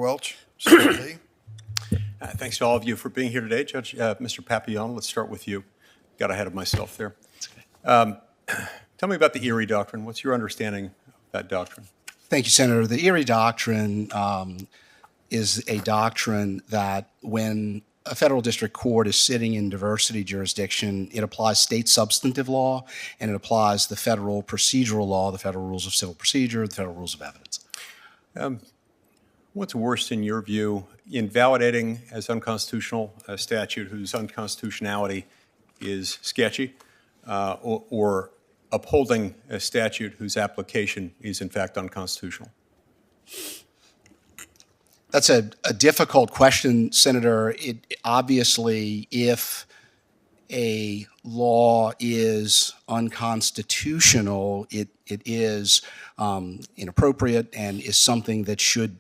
Welch, Senator Lee. Thanks to all of you for being here today. Judge, Mr. Papillon, let's start with you. Got ahead of myself there. Tell me about the Erie Doctrine. What's your understanding of that doctrine? Thank you, Senator. The Erie Doctrine is a doctrine that when a federal district court is sitting in diversity jurisdiction, it applies state substantive law, and it applies the federal procedural law, the federal rules of civil procedure, the federal rules of evidence. What's worse, in your view, invalidating as unconstitutional a statute whose unconstitutionality is sketchy, or upholding a statute whose application is in fact unconstitutional? That's a difficult question, Senator. Obviously, if a law is unconstitutional, it is inappropriate and is something that should,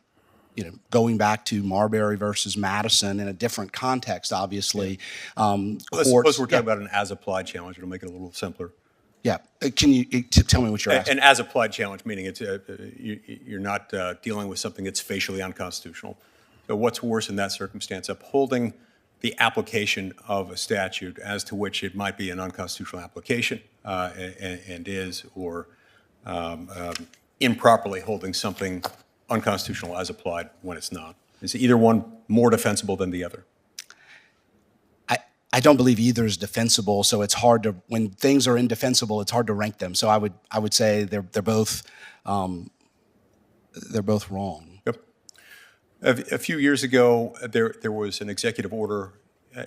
going back to Marbury versus Madison in a different context, obviously. Suppose we're talking about an as-applied challenge. It'll make it a little simpler. Yeah. Can you tell me what you're asking? An as-applied challenge, meaning it's you're not dealing with something that's facially unconstitutional. So what's worse in that circumstance? Upholding the application of a statute as to which it might be an unconstitutional application and is, or improperly holding something unconstitutional as applied when it's not. Is either one more defensible than the other? I don't believe either is defensible, so it's hard to, when things are indefensible, it's hard to rank them. So I would say they're both wrong. Yep. A few years ago, there was an executive order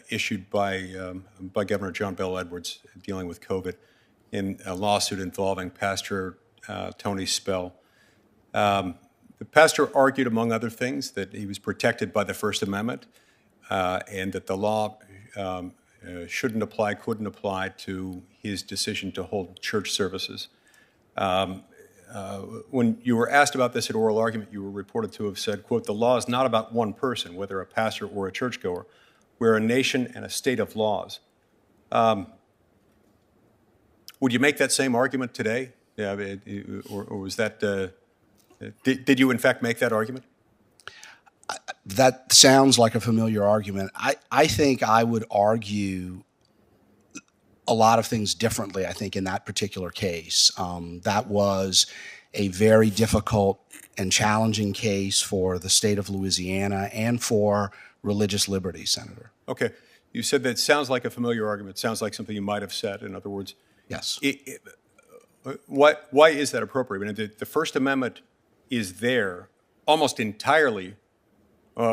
issued by Governor John Bell Edwards dealing with COVID in a lawsuit involving Pastor Tony Spell. The pastor argued, among other things, that he was protected by the First Amendment and that the law couldn't apply to his decision to hold church services. When you were asked about this at oral argument, you were reported to have said, quote, "The law is not about one person, whether a pastor or a churchgoer. We're a nation and a state of laws." Would you make that same argument today? Or was that, did you in fact make that argument? That sounds like a familiar argument. I think I would argue a lot of things differently, I think, in that particular case. That was a very difficult and challenging case for the state of Louisiana and for religious liberty, Senator. Okay. You said that sounds like a familiar argument. Sounds like something you might have said. In other words, yes. Why is that appropriate? I mean, the First Amendment is there almost entirely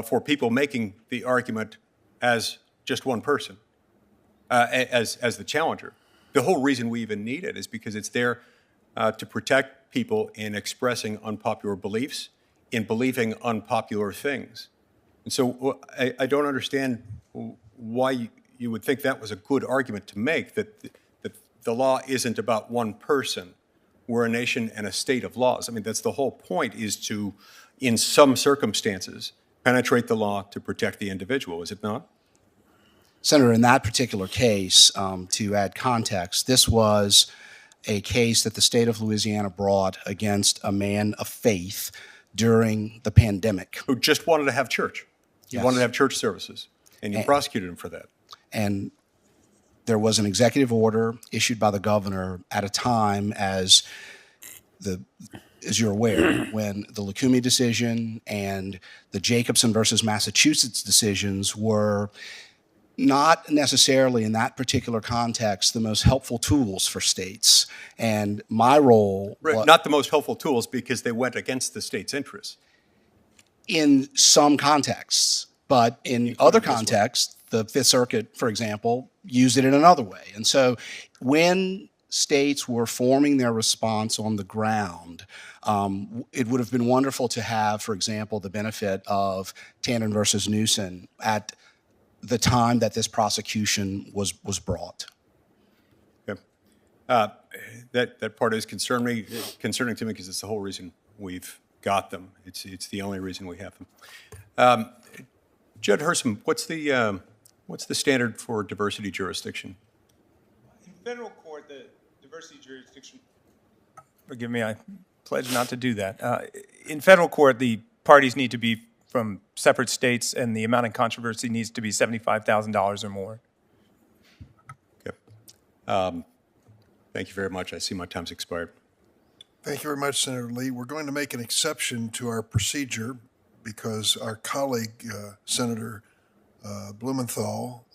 for people making the argument as just one person, as the challenger. The whole reason we even need it is because it's there to protect people in expressing unpopular beliefs, in believing unpopular things. And so I don't understand why you would think that was a good argument to make, that the law isn't about one person. We're a nation and a state of laws. I mean, that's the whole point, is to, in some circumstances, penetrate the law to protect the individual, is it not? Senator, in that particular case, to add context, this was a case that the state of Louisiana brought against a man of faith during the pandemic. Who just wanted to have church. He wanted to have church services, and you prosecuted him for that. And there was an executive order issued by the governor at a time, as you're aware, when the Lukumi decision and the Jacobson versus Massachusetts decisions were not necessarily, in that particular context, the most helpful tools for states. And my role was not the most helpful tools because they went against the state's interests. In some contexts, but in other contexts, the Fifth Circuit, for example, used it in another way. And so when states were forming their response on the ground, it would have been wonderful to have, for example, the benefit of Tannen versus Newsom at the time that this prosecution was brought. Okay. That part is concerning to me because it's the whole reason we've got them. It's the only reason we have them. Judge Hersom, what's the standard for diversity jurisdiction? In federal court, the diversity jurisdiction, forgive me, I pledge not to do that. In federal court, the parties need to be from separate states, and the amount in controversy needs to be $75,000 or more. Okay. Thank you very much. I see my time's expired. Thank you very much, Senator Lee. We're going to make an exception to our procedure because our colleague, Senator Blumenthal,